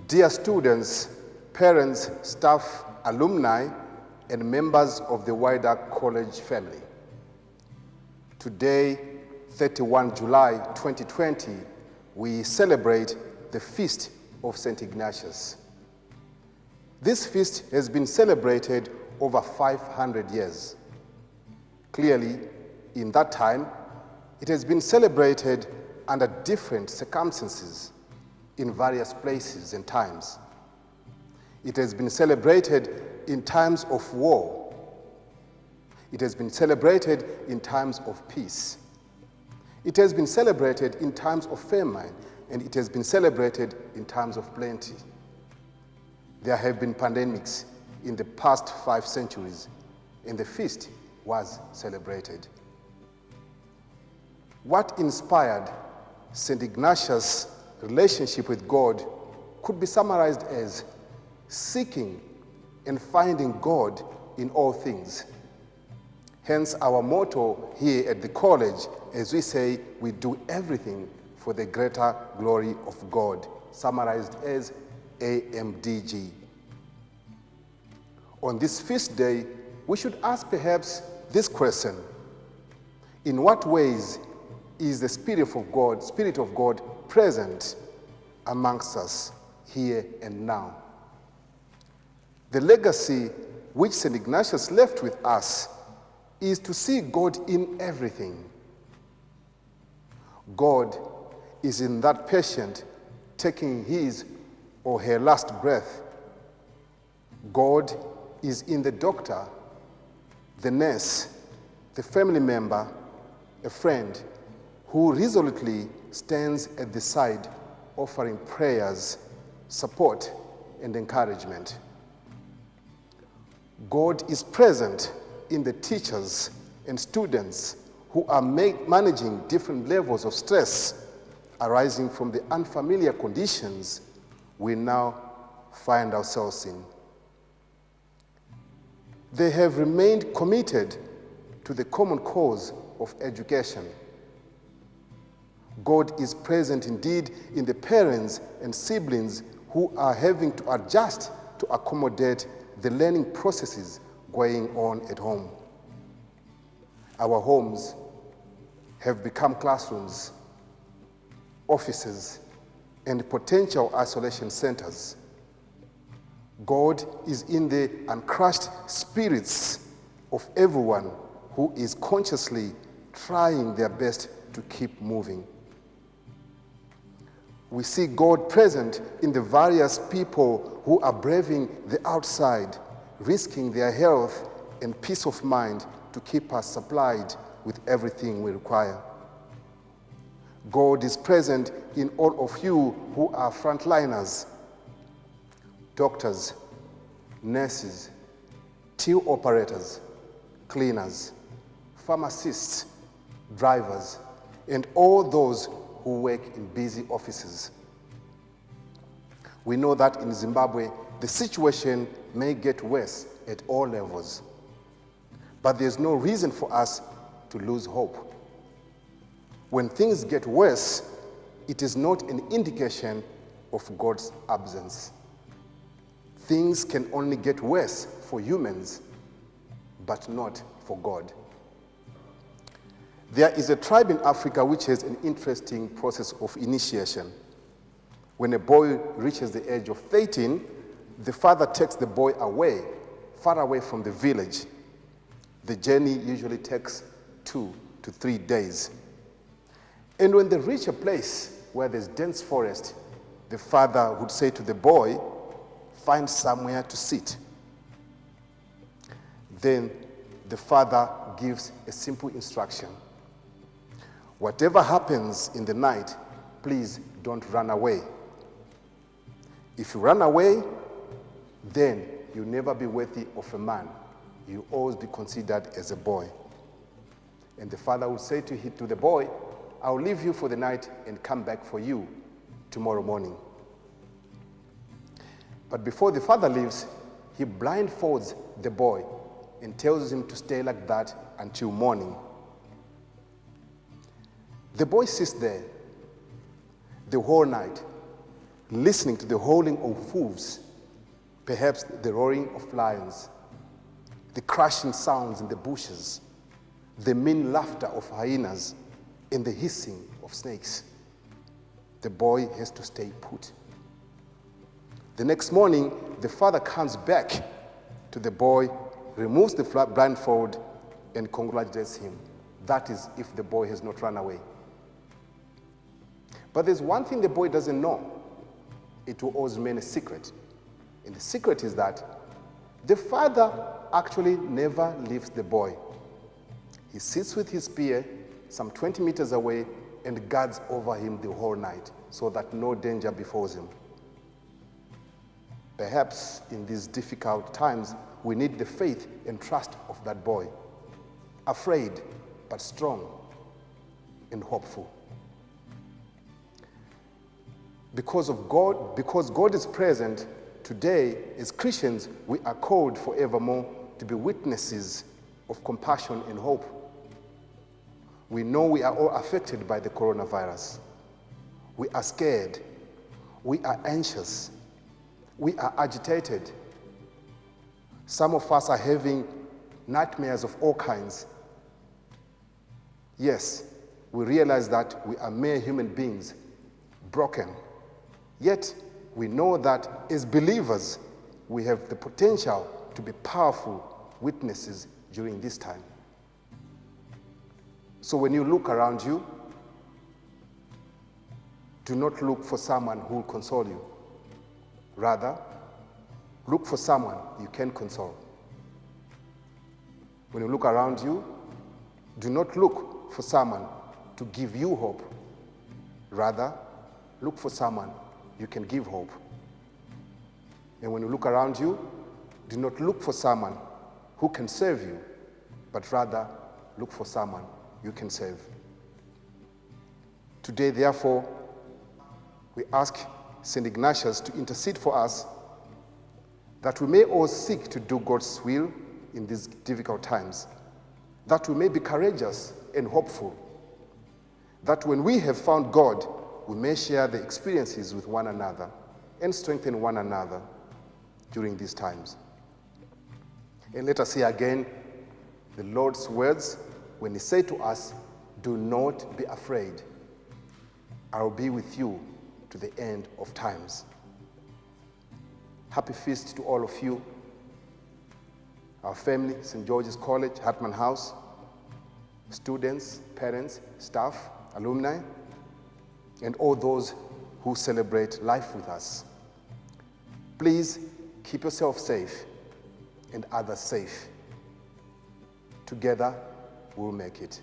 Dear students, parents, staff, alumni, and members of the wider college family. Today, 31 July 2020, we celebrate the Feast of St. Ignatius. This feast has been celebrated over 500 years. Clearly, in that time, it has been celebrated under different circumstances in various places and times. It has been celebrated in times of war. It has been celebrated in times of peace. It has been celebrated in times of famine, and it has been celebrated in times of plenty. There have been pandemics in the past 5 centuries, and the feast was celebrated. What inspired St. Ignatius' relationship with God could be summarized as seeking and finding God in all things. Hence our motto here at the college, as we say, we do everything for the greater glory of God, summarized as AMDG. On this feast day, we should ask perhaps this question: in what ways is the Spirit of God present amongst us here and now? The legacy which St. Ignatius left with us is to see God in everything. God is in that patient taking his or her last breath. God is in the doctor, the nurse, the family member, a friend who resolutely stands at the side offering prayers, support, and encouragement. God is present in the teachers and students who are managing different levels of stress arising from the unfamiliar conditions we now find ourselves in. They have remained committed to the common cause of education. God is present indeed in the parents and siblings who are having to adjust to accommodate the learning processes going on at home. Our homes have become classrooms, offices, and potential isolation centers. God is in the uncrushed spirits of everyone who is consciously trying their best to keep moving. We see God present in the various people who are braving the outside, risking their health and peace of mind to keep us supplied with everything we require. God is present in all of you who are frontliners, doctors, nurses, till operators, cleaners, pharmacists, drivers, and all those who work in busy offices. We know that in Zimbabwe, the situation may get worse at all levels, but there's no reason for us to lose hope. When things get worse, it is not an indication of God's absence. Things can only get worse for humans, but not for God. There is a tribe in Africa which has an interesting process of initiation. When a boy reaches the age of 13, the father takes the boy away, far away from the village. The journey usually takes 2 to 3 days. And when they reach a place where there's dense forest, the father would say to the boy, "Find somewhere to sit." Then the father gives a simple instruction: whatever happens in the night, please don't run away. If you run away, then you'll never be worthy of a man. You'll always be considered as a boy. And the father will say to the boy, "I'll leave you for the night and come back for you tomorrow morning." But before the father leaves, he blindfolds the boy and tells him to stay like that until morning. The boy sits there the whole night, listening to the howling of wolves, perhaps the roaring of lions, the crashing sounds in the bushes, the mean laughter of hyenas, and the hissing of snakes. The boy has to stay put. The next morning, the father comes back to the boy, removes the blindfold, and congratulates him. That is if the boy has not run away. But there's one thing the boy doesn't know. It will always remain a secret. And the secret is that the father actually never leaves the boy. He sits with his spear some 20 meters away and guards over him the whole night so that no danger befalls him. Perhaps in these difficult times, we need the faith and trust of that boy, afraid but strong and hopeful. Because God is present, today as Christians, we are called forevermore to be witnesses of compassion and hope. We know we are all affected by the coronavirus. We are scared. We are anxious. We are agitated. Some of us are having nightmares of all kinds. Yes, we realize that we are mere human beings, broken. Yet, we know that as believers, we have the potential to be powerful witnesses during this time. So when you look around you, do not look for someone who will console you. Rather, look for someone you can console. When you look around you, do not look for someone to give you hope. Rather, look for someone you can give hope. And when you look around you, do not look for someone who can serve you, but rather look for someone you can serve. Today, therefore, we ask St. Ignatius to intercede for us that we may all seek to do God's will in these difficult times, that we may be courageous and hopeful, that when we have found God, we may share the experiences with one another and strengthen one another during these times. And let us hear again the Lord's words when he said to us, "Do not be afraid. I will be with you to the end of times." Happy feast to all of you, our family, St. George's College, Hartman House, students, parents, staff, alumni, and all those who celebrate life with us. Please keep yourself safe and others safe. Together, we'll make it.